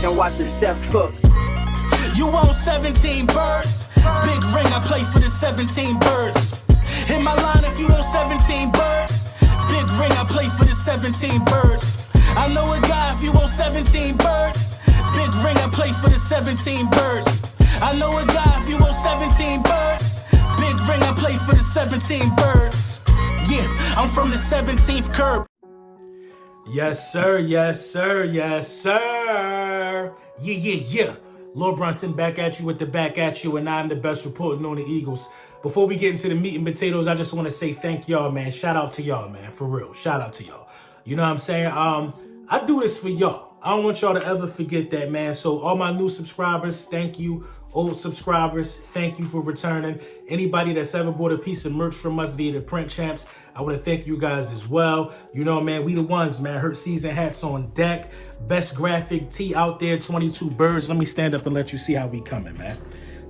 and watch the step cook. You want 17 birds? Big ring, I play for the 17 birds. Hit my line if you want 17 birds. Big ring, I play for the 17 birds. I know a guy if you want 17 birds. Big ring, I play for the 17 birds. I know a guy if you want 17 birds. Big ring, I play for the 17 birds. Yeah, I'm from the 17th curb. Yes, sir. Yes, sir. Yes, sir. Yeah. Lord Brunson back at you with the back at you, and I'm the best reporting on the Eagles. Before we get into the meat and potatoes, I just want to say thank y'all, man. Shout out to y'all, man. For real. Shout out to y'all. You know what I'm saying? I do this for y'all. I don't want y'all to ever forget that, man. So all my new subscribers, thank you. Old subscribers, thank you for returning. Anybody that's ever bought a piece of merch from us via the Print Champs, I want to thank you guys as well. You know, man, we the ones, man. Hurt season hats on deck. Best graphic tee out there, 22 birds. Let me stand up and let you see how we coming, man.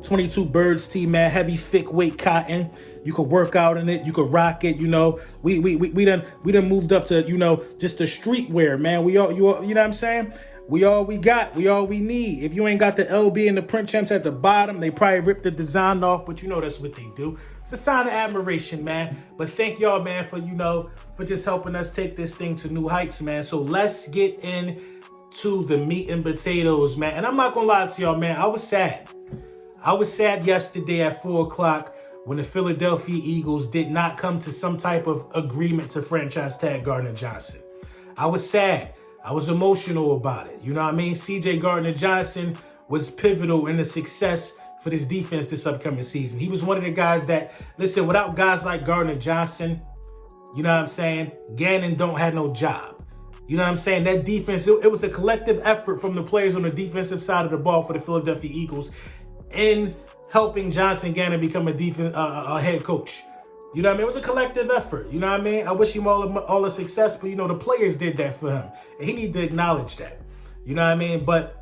22 birds tee, man. Heavy, thick weight cotton. You could work out in it. You could rock it. You know, we done moved up to, you know, just the streetwear, man. You know what I'm saying? We all we got. We all we need. If you ain't got the LB and the Print Champs at the bottom, they probably ripped the design off, but you know that's what they do. It's a sign of admiration, man. But thank y'all, man, for, you know, for just helping us take this thing to new heights, man. So let's get into the meat and potatoes, man. And I'm not gonna lie to y'all, man. I was sad. I was sad yesterday at 4 o'clock when the Philadelphia Eagles did not come to some type of agreement to franchise tag Gardner Johnson. I was sad. I was emotional about it. You know what I mean? CJ Gardner-Johnson was pivotal in the success for this defense this upcoming season. He was one of the guys that, listen, without guys like Gardner-Johnson, you know what I'm saying, Gannon don't have no job. You know what I'm saying? That defense, it was a collective effort from the players on the defensive side of the ball for the Philadelphia Eagles in helping Jonathan Gannon become a head coach. You know what I mean? It was a collective effort. You know what I mean? I wish him all the success, but, you know, the players did that for him. And he needs to acknowledge that. You know what I mean? But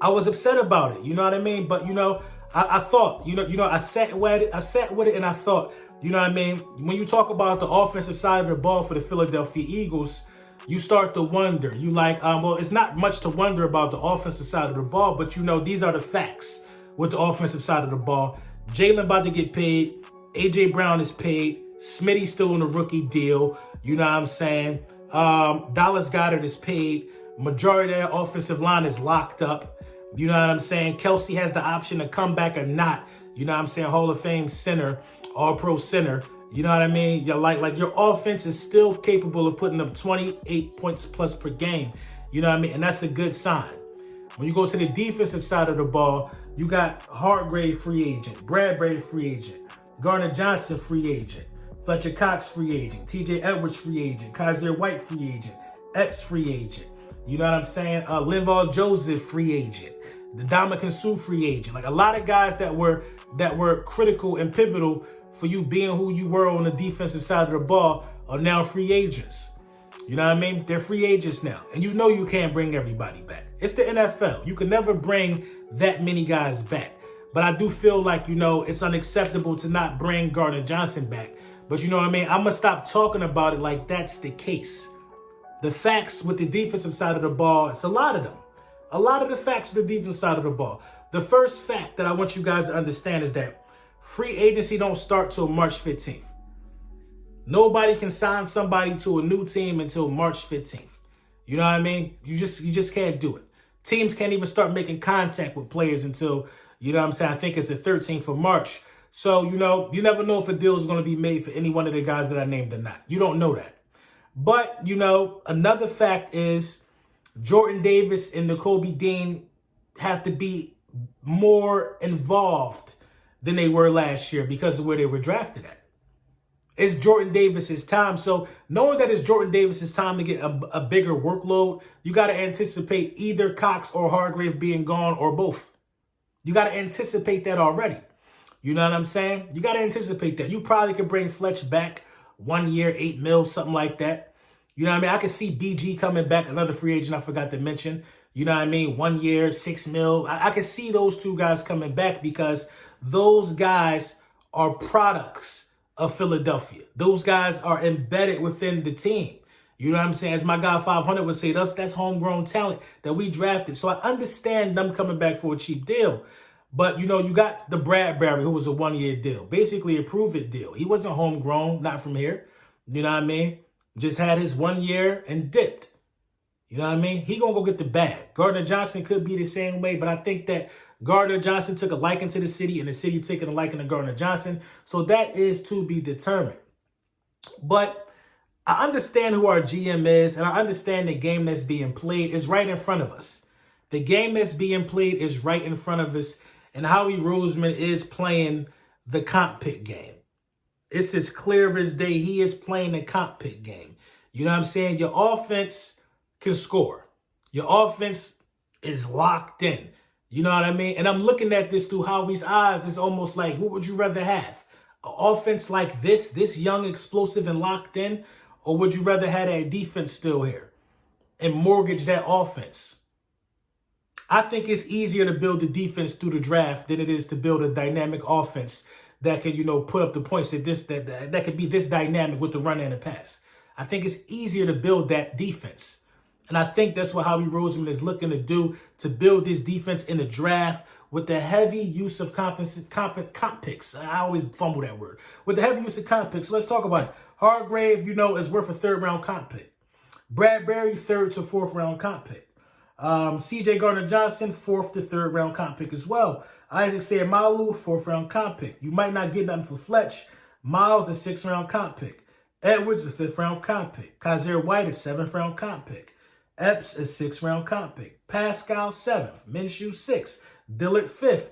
I was upset about it. You know what I mean? But, you know, I thought, I sat with it and I thought, you know what I mean? When you talk about the offensive side of the ball for the Philadelphia Eagles, you start to wonder. You like, well, it's not much to wonder about the offensive side of the ball, but, you know, these are the facts with the offensive side of the ball. Jalen about to get paid. A.J. Brown is paid. Smitty's still on a rookie deal. You know what I'm saying? Dallas Goedert is paid. Majority of their offensive line is locked up. You know what I'm saying? Kelsey has the option to come back or not. You know what I'm saying? Hall of Fame center, all-pro center. You know what I mean? You're like your offense is still capable of putting up 28 points plus per game. You know what I mean? And that's a good sign. When you go to the defensive side of the ball, you got Hargrave free agent, Bradbury free agent, Gardner Johnson free agent, Fletcher Cox free agent, TJ Edwards free agent, Kaiser White free agent, Epps free agent. You know what I'm saying? Linval Joseph free agent, the Ndamukong Suh free agent. Like a lot of guys that were critical and pivotal for you being who you were on the defensive side of the ball are now free agents. You know what I mean? They're free agents now. And you know you can't bring everybody back. It's the NFL. You can never bring that many guys back. But I do feel like, you know, it's unacceptable to not bring Gardner Johnson back. But you know what I mean? I'm going to stop talking about it like that's the case. The facts with the defensive side of the ball, it's a lot of them. A lot of the facts with the defensive side of the ball. The first fact that I want you guys to understand is that free agency don't start till March 15th. Nobody can sign somebody to a new team until March 15th. You know what I mean? You just can't do it. Teams can't even start making contact with players until, you know what I'm saying, I think it's the 13th of March. So, you know, you never know if a deal is going to be made for any one of the guys that I named or not. You don't know that. But, you know, another fact is Jordan Davis and Nakobe Dean have to be more involved than they were last year because of where they were drafted at. It's Jordan Davis's time. So knowing that it's Jordan Davis's time to get a bigger workload, you got to anticipate either Cox or Hargrave being gone or both. You got to anticipate that already. You know what I'm saying? You got to anticipate that. You probably could bring Fletch back 1 year, $8 million, something like that. You know what I mean? I could see BG coming back, another free agent I forgot to mention. You know what I mean? 1 year, $6 million. I could see those two guys coming back because those guys are products of Philadelphia. Those guys are embedded within the team. You know what I'm saying? As my guy 500 would say, that's homegrown talent that we drafted. So I understand them coming back for a cheap deal. But, you know, you got the Bradbury, who was a one-year deal, basically a prove-it deal. He wasn't homegrown, not from here. You know what I mean? Just had his 1 year and dipped. You know what I mean? He going to go get the bag. Gardner Johnson could be the same way, but I think that Gardner Johnson took a liking to the city and the city taking a liking to Gardner Johnson. So that is to be determined. But I understand who our GM is, and I understand the game that's being played is right in front of us. The game that's being played is right in front of us, and Howie Roseman is playing the comp pick game. It's as clear as day. He is playing the comp pick game. You know what I'm saying? Your offense can score. Your offense is locked in. You know what I mean? And I'm looking at this through Howie's eyes. It's almost like, what would you rather have? An offense like this young, explosive, and locked in? Or would you rather have that defense still here and mortgage that offense? I think it's easier to build the defense through the draft than it is to build a dynamic offense that can, you know, put up the points that could be this dynamic with the run and the pass. I think it's easier to build that defense. And I think that's what Howie Roseman is looking to do, to build this defense in the draft with the heavy use of comp picks. I always fumble that word. With the heavy use of comp picks. So let's talk about it. Hargrave, you know, is worth a third-round comp pick. Bradbury, third to fourth-round comp pick. C.J. Gardner-Johnson, fourth to third-round comp pick as well. Isaac Seumalo, fourth-round comp pick. You might not get nothing for Fletch. Miles, a sixth-round comp pick. Edwards, a fifth-round comp pick. Kaiser White, a seventh-round comp pick. Epps, a sixth-round comp pick. Pascal, seventh. Minshew, sixth. Dillard, fifth.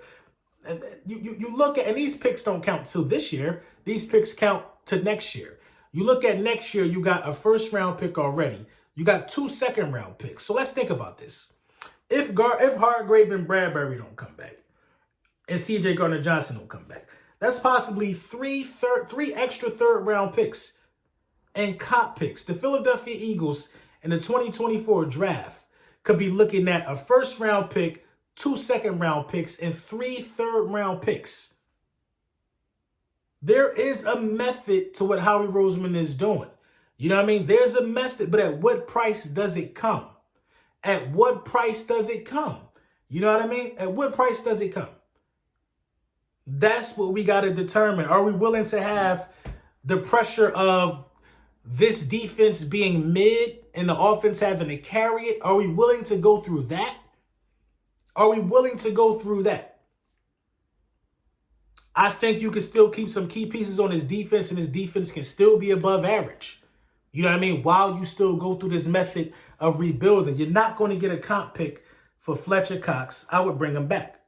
And you look at, and these picks don't count till this year. These picks count to next year. You look at next year, you got a first-round pick already. You got 2 second-round picks. So let's think about this. If Hargrave and Bradbury don't come back, and C.J. Gardner-Johnson don't come back, that's possibly three extra third-round picks and comp picks. The Philadelphia Eagles in the 2024 draft could be looking at a first-round pick, 2 second-round picks, and 3 third-round picks. There is a method to what Howie Roseman is doing. You know what I mean? There's a method, but at what price does it come? At what price does it come? You know what I mean? At what price does it come? That's what we got to determine. Are we willing to have the pressure of this defense being mid and the offense having to carry it? Are we willing to go through that? Are we willing to go through that? I think you can still keep some key pieces on his defense, and his defense can still be above average. You know what I mean? While you still go through this method of rebuilding, you're not going to get a comp pick for Fletcher Cox. I would bring him back.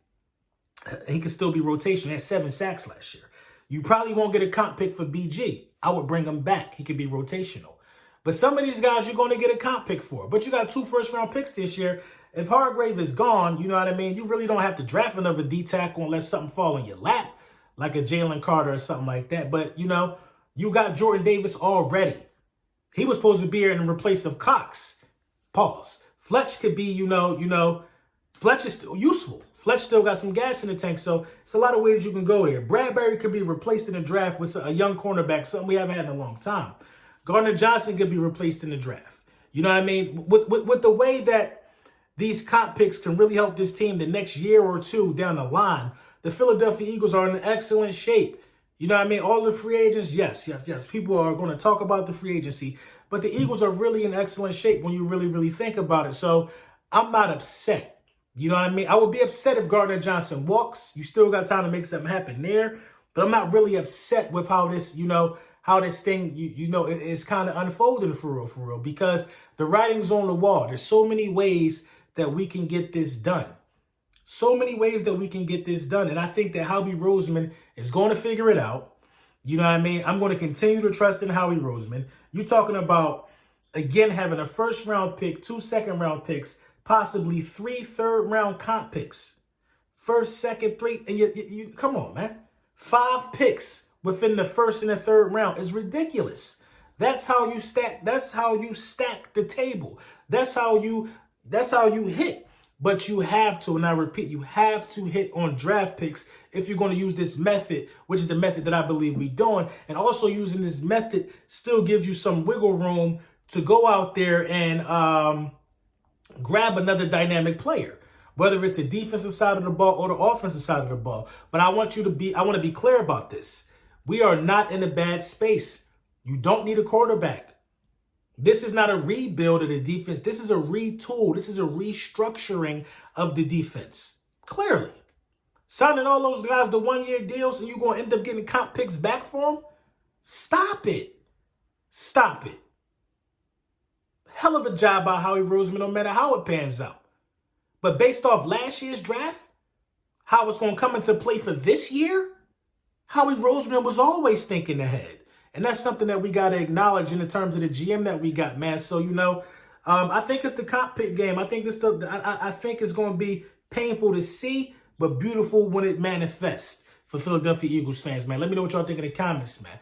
He could still be rotation. He had 7 sacks last year. You probably won't get a comp pick for BG. I would bring him back. He could be rotational. But some of these guys you're going to get a comp pick for. But you got 2 first-round picks this year. If Hargrave is gone, you know what I mean? You really don't have to draft another D-tackle unless something fall in your lap, like a Jalen Carter or something like that. But, you know, you got Jordan Davis already. He was supposed to be here in replace of Cox. Pause. Fletch could be, you know, Fletch is still useful. Fletch still got some gas in the tank, so it's a lot of ways you can go here. Bradbury could be replaced in the draft with a young cornerback, something we haven't had in a long time. Gardner Johnson could be replaced in the draft. You know what I mean? With the way that these comp picks can really help this team the next year or two down the line, the Philadelphia Eagles are in excellent shape. You know what I mean? All the free agents, yes. People are going to talk about the free agency, but the Eagles are really in excellent shape when you really think about it. So I'm not upset. You know what I mean? I would be upset if Gardner Johnson walks. You still got time to make something happen there, but I'm not really upset with how this, how this thing, is kind of unfolding for real, because the writing's on the wall. There's so many ways that we can get this done. So many ways that we can get this done. And I think that Howie Roseman is going to figure it out. You know what I mean? I'm going to continue to trust in Howie Roseman. You're talking about, again, having a first-round pick, 2 second-round picks, possibly 3 third-round comp picks. First, second, 3. And you come on, man. 5 picks within the first and the third round is ridiculous. That's how you stack. That's how you stack the table. That's how you hit. But you have to, and I repeat, you have to hit on draft picks if you're going to use this method, which is the method that I believe we're doing. And also using this method still gives you some wiggle room to go out there and grab another dynamic player, whether it's the defensive side of the ball or the offensive side of the ball. But I want to be clear about this. We are not in a bad space. You don't need a quarterback. This is not a rebuild of the defense. This is a retool. This is a restructuring of the defense. Clearly. Signing all those guys to one-year deals and you're going to end up getting comp picks back for them? Stop it. Stop it. Hell of a job by Howie Roseman, no matter how it pans out. But based off last year's draft, how it's going to come into play for this year, Howie Roseman was always thinking ahead. And that's something that we got to acknowledge in the terms of the GM that we got, man. So, I think it's the comp pick game. I think I think it's going to be painful to see, but beautiful when it manifests for Philadelphia Eagles fans, man. Let me know what y'all think in the comments, man.